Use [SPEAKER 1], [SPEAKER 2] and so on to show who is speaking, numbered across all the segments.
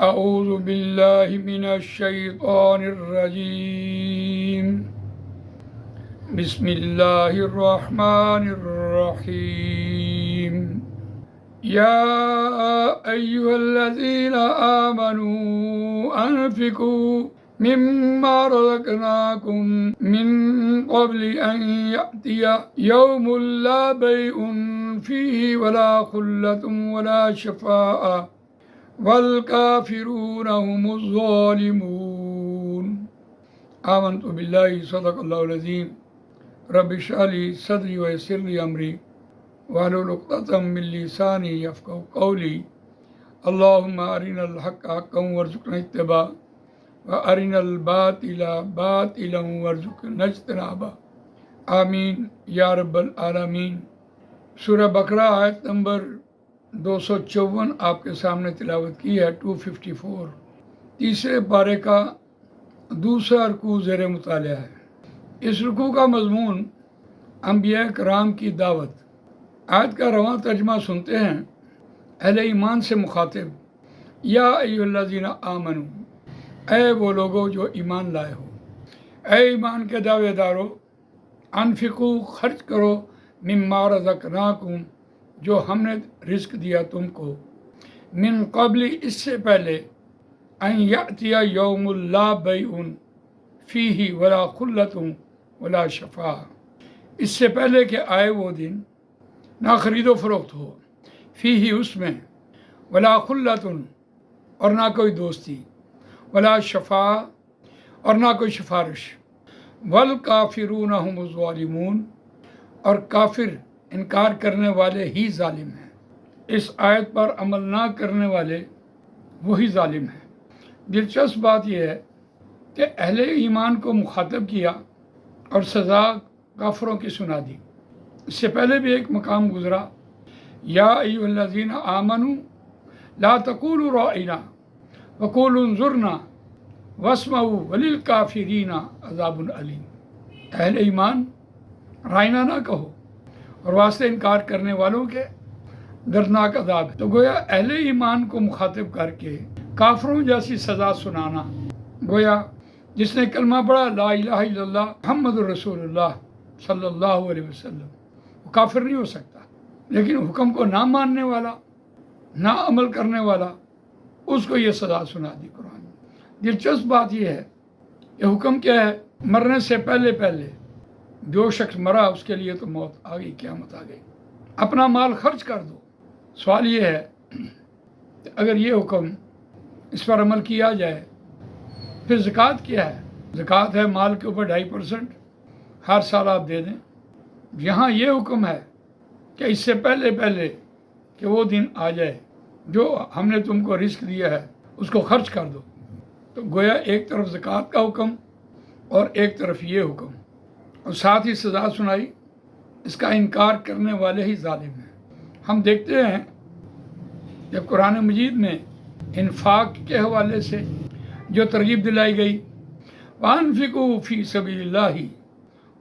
[SPEAKER 1] اعوذ باللہ من الشیطان الرجیم بسم اللہ الرحمن الرحیم یا ایہا الذین آمنوا انفقوا مما رزقناکم من قبل ان یأتی یوم لا بیع فیہ ولا خلة ولا شفاعة والکافرون هم الظالمون آمنت باللہ صدق اللہ العظیم رب اشرح لی صدری ویسر لی امری واحلل عقدۃ من لسانی یفقہوا قولی اللہم ارنا الحق حقا وارزقنا اتباعہ وارنا الباطل باطلا وارزقنا اجتنابہ آمین یا رب العالمین۔ سورہ بقرہ آیت نمبر 254 آپ کے سامنے تلاوت کی ہے۔ 254 تیسرے پارے کا دوسرا رکوع زیر مطالعہ ہے۔ اس رکوع کا مضمون انبیاء کرام کی دعوت۔ آیت کا رواں ترجمہ سنتے ہیں۔ اہل ایمان سے مخاطب، یا ایھا الذین آمنوا، اے وہ لوگوں جو ایمان لائے ہو، اے ایمان کے دعوے دارو، انفقوا خرچ کرو، مما رزقناکم جو ہم نے رزق دیا تم کو، من قبل اس سے پہلے، ان یأتی یوم لا بیع فیہ ولا خلۃ ولا شفاعہ، اس سے پہلے کہ آئے وہ دن نہ خرید و فروخت ہو، فیہ اس میں، ولا خلۃ اور نہ کوئی دوستی، ولا شفاعہ اور نہ کوئی سفارش، والکافرون هم الظالمون اور کافر انکار کرنے والے ہی ظالم ہیں۔ اس آیت پر عمل نہ کرنے والے وہی ظالم ہیں۔ دلچسپ بات یہ ہے کہ اہل ایمان کو مخاطب کیا اور سزا کافروں کی سنا دی۔ اس سے پہلے بھی ایک مقام گزرا، یا ایھا الذین آمنوا لا تقولوا راعنا وقولوا انظرنا واسمعوا وللکافرین عذاب علیم۔ اہل ایمان رائنا نہ کہو اور واسطے انکار کرنے والوں کے دردناک عذاب ہے۔ تو گویا اہل ایمان کو مخاطب کر کے کافروں جیسی سزا سنانا، گویا جس نے کلمہ پڑھا لا الہ الا اللہ محمد الرسول اللہ صلی اللہ علیہ وسلم، وہ کافر نہیں ہو سکتا، لیکن حکم کو نہ ماننے والا، نہ عمل کرنے والا، اس کو یہ سزا سنا دی قرآن میں۔ دلچسپ بات یہ ہے کہ حکم کیا ہے؟ مرنے سے پہلے جو شخص مرا اس کے لیے تو موت آ گئی، قیامت آ گئی، اپنا مال خرچ کر دو۔ سوال یہ ہے کہ اگر یہ حکم اس پر عمل کیا جائے، پھر زکوٰۃ کیا ہے؟ زکوٰۃ ہے مال کے اوپر 2.5% ہر سال آپ دے دیں۔ یہاں یہ حکم ہے کہ اس سے پہلے کہ وہ دن آ جائے جو ہم نے تم کو رزق دیا ہے اس کو خرچ کر دو۔ تو گویا ایک طرف زکوٰۃ کا حکم اور ایک طرف یہ حکم، اور ساتھ ہی سزا سنائی۔ اس کا انکار کرنے والے ہی ظالم ہیں۔ ہم دیکھتے ہیں جب قرآن مجید میں انفاق کے حوالے سے جو ترغیب دلائی گئی، وَأَنفِقُوا فِي سَبِيلِ اللَّهِ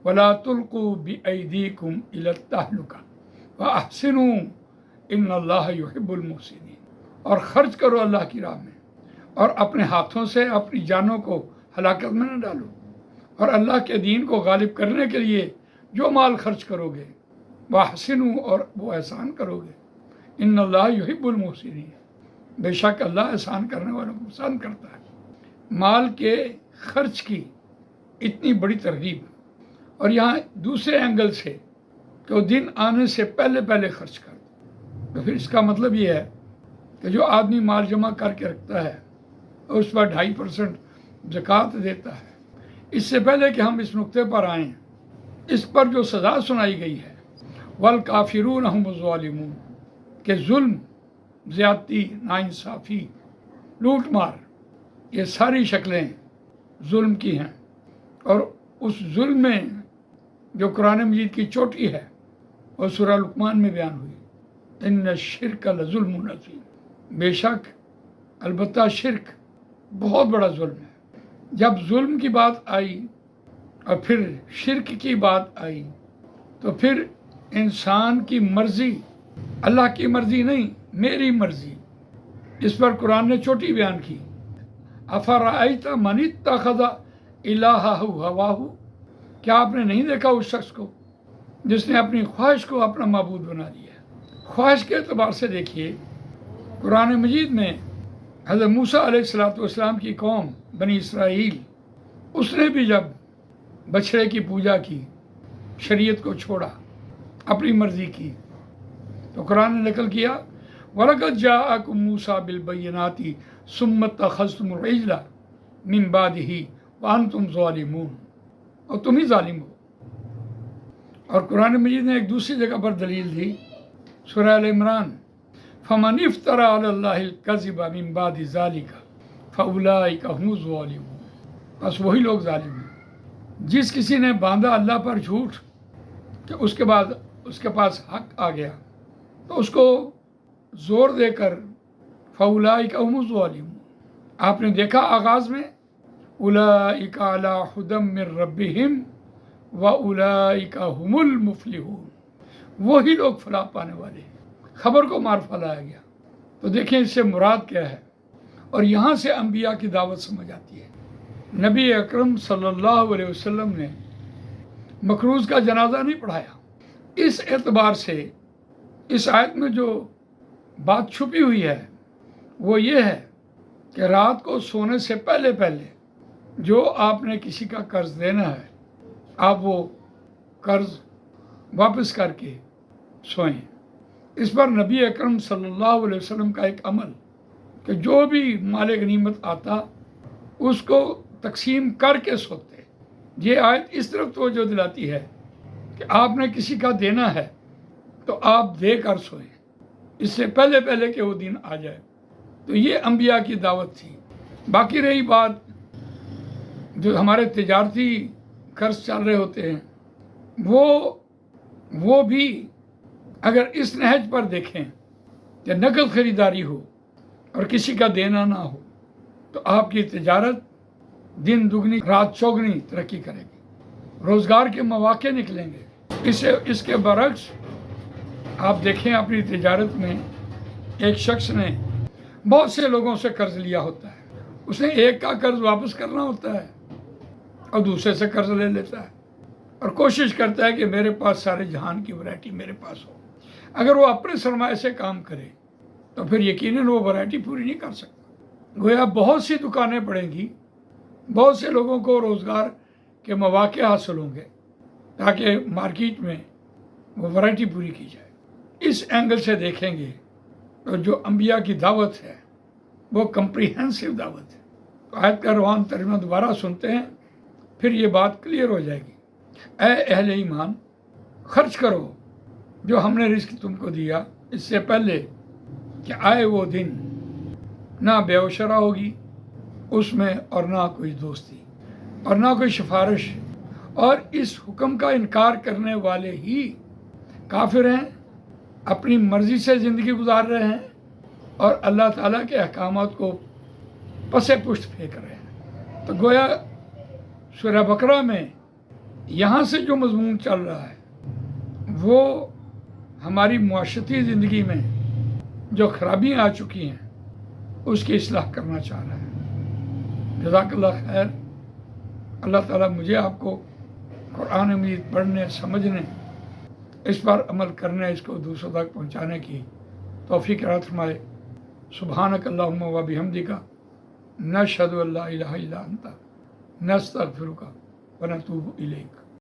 [SPEAKER 1] وَلَا تُلْقُوا بِأَيْدِيكُمْ إِلَى التَّهْلُكَةِ وَأَحْسِنُوا إِنَّ اللَّهَ يُحِبُّ الْمُحْسِنِينَ، اور خرچ کرو اللہ کی راہ میں، اور اپنے ہاتھوں سے اپنی جانوں کو ہلاکت میں نہ ڈالو، اور اللہ کے دین کو غالب کرنے کے لیے جو مال خرچ کرو گے، وَأَحْسِنُوا اور وہ احسان کرو گے، إِنَّ اللَّهَ يُحِبُّ الْمُحْسِنِينَ، بے شک اللہ احسان کرنے والوں کو پسند کرتا ہے۔ مال کے خرچ کی اتنی بڑی ترغیب، اور یہاں دوسرے اینگل سے کہ وہ دن آنے سے پہلے خرچ کر دو۔ تو پھر اس کا مطلب یہ ہے کہ جو آدمی مال جمع کر کے رکھتا ہے اور اس پر 2.5% زکوٰۃ دیتا ہے، اس سے پہلے کہ ہم اس نقطے پر آئیں، اس پر جو سزا سنائی گئی ہے، والکافرون هم الظالمون، کہ ظلم، زیادتی، ناانصافی، لوٹ مار، یہ ساری شکلیں ظلم کی ہیں۔ اور اس ظلم میں جو قرآن مجید کی چوٹی ہے اور سورہ لقمان میں بیان ہوئی، ان الشرک لظلم عظیم، بے شک البتہ شرک بہت بڑا ظلم ہے۔ جب ظلم کی بات آئی اور پھر شرک کی بات آئی، تو پھر انسان کی مرضی، اللہ کی مرضی نہیں، میری مرضی، اس پر قرآن نے چوٹی بیان کی، افرأیت من اتخذ الہہ ہواہ، کیا آپ نے نہیں دیکھا اس شخص کو جس نے اپنی خواہش کو اپنا معبود بنا لیا؟ خواہش کے اعتبار سے دیکھیے، قرآن مجید میں حضرت موسیٰ علیہ السلام کی قوم بنی اسرائیل، اس نے بھی جب بچھڑے کی پوجا کی، شریعت کو چھوڑا، اپنی مرضی کی، تو قرآن نے نقل کیا وَلَقَدْ جَاءَكُم مُوسَىٰ بِالْبَيِّنَاتِ ثُمَّ اتَّخَذْتُمُ الْعِجْلَ مِن بَعْدِهِ وَأَنْتُمْ ظَالِمُونَ، اور تم ہی ظالم ہو۔ اور قرآن مجید نے ایک دوسری جگہ پر دلیل دی، سورہ آل عمران، فَمَنِ افْتَرَىٰ عَلَى اللَّهِ الْكَذِبَ مِن بَعْدِ ذَلِكَ فَأُولَٰئِكَ هُمُ الظَّالِمُونَ، بس وہی لوگ ظالم ہیں جس کسی نے باندھا اللہ پر جھوٹ کہ اس کے بعد اس کے پاس حق آ گیا تو اس کو زور دے کر فَأُولَٰئِكَ هُمُ الظَّالِمُونَ۔ آپ نے دیکھا آغاز میں أُولَٰئِكَ عَلَىٰ هُدًى مِّن رَّبِّهِمْ وَأُولَٰئِكَ هُمُ الْمُفْلِحُونَ، وہی لوگ فلاح پانے والے ہیں۔ خبر کو معرفہ لایا گیا، تو دیکھیں اس سے مراد کیا ہے، اور یہاں سے انبیاء کی دعوت سمجھ آتی ہے۔ نبی اکرم صلی اللہ علیہ وسلم نے مکروز کا جنازہ نہیں پڑھایا۔ اس اعتبار سے اس آیت میں جو بات چھپی ہوئی ہے وہ یہ ہے کہ رات کو سونے سے پہلے جو آپ نے کسی کا قرض دینا ہے، آپ وہ قرض واپس کر کے سوئیں۔ اس پر نبی اکرم صلی اللہ علیہ وسلم کا ایک عمل کہ جو بھی مال غنیمت آتا اس کو تقسیم کر کے سوتے۔ یہ آیت اس طرف توجہ دلاتی ہے کہ آپ نے کسی کا دینا ہے تو آپ دے کر سوئیں، اس سے پہلے کہ وہ دن آ جائے۔ تو یہ انبیاء کی دعوت تھی۔ باقی رہی بات جو ہمارے تجارتی قرض چل رہے ہوتے ہیں، وہ بھی اگر اس نہج پر دیکھیں کہ نقد خریداری ہو اور کسی کا دینا نہ ہو تو آپ کی تجارت دن دگنی رات چوگنی ترقی کرے گی، روزگار کے مواقع نکلیں گے۔ اس کے برعکس آپ دیکھیں اپنی تجارت میں ایک شخص نے بہت سے لوگوں سے قرض لیا ہوتا ہے، اس نے ایک کا قرض واپس کرنا ہوتا ہے اور دوسرے سے قرض لے لیتا ہے اور کوشش کرتا ہے کہ میرے پاس سارے جہان کی ورائٹی میرے پاس ہو۔ اگر وہ اپنے سرمایہ سے کام کرے تو پھر یقیناً وہ ورائٹی پوری نہیں کر سکتا۔ گویا بہت سی دکانیں پڑیں گی، بہت سے لوگوں کو روزگار کے مواقع حاصل ہوں گے تاکہ مارکیٹ میں وہ ورائٹی پوری کی جائے۔ اس اینگل سے دیکھیں گے تو جو انبیاء کی دعوت ہے وہ کمپریہنسو دعوت ہے۔ تو آیت کا روان ترجمہ دوبارہ سنتے ہیں، پھر یہ بات کلیئر ہو جائے گی۔ اے اہل ایمان، خرچ کرو جو ہم نے رزق تم کو دیا، اس سے پہلے کہ آئے وہ دن نہ بے و شرع ہوگی اس میں، اور نہ کوئی دوستی اور نہ کوئی سفارش، اور اس حکم کا انکار کرنے والے ہی کافر ہیں، اپنی مرضی سے زندگی گزار رہے ہیں اور اللہ تعالیٰ کے احکامات کو پس پشت پھینک رہے ہیں۔ تو گویا سورہ بقرہ میں یہاں سے جو مضمون چل رہا ہے وہ ہماری معاشرتی زندگی میں جو خرابیاں آ چکی ہیں اس کی اصلاح کرنا چاہ رہا ہے۔ جزاک اللہ خیر۔ اللہ تعالیٰ مجھے آپ کو قرآن مجید پڑھنے، سمجھنے، اس پر عمل کرنے، اس کو دوسروں تک پہنچانے کی توفیق عطا فرمائے۔ سبحانک اللہم و بحمدک، نشہد ان لا الہ الا انت، نستغفرک و نتوب الیک۔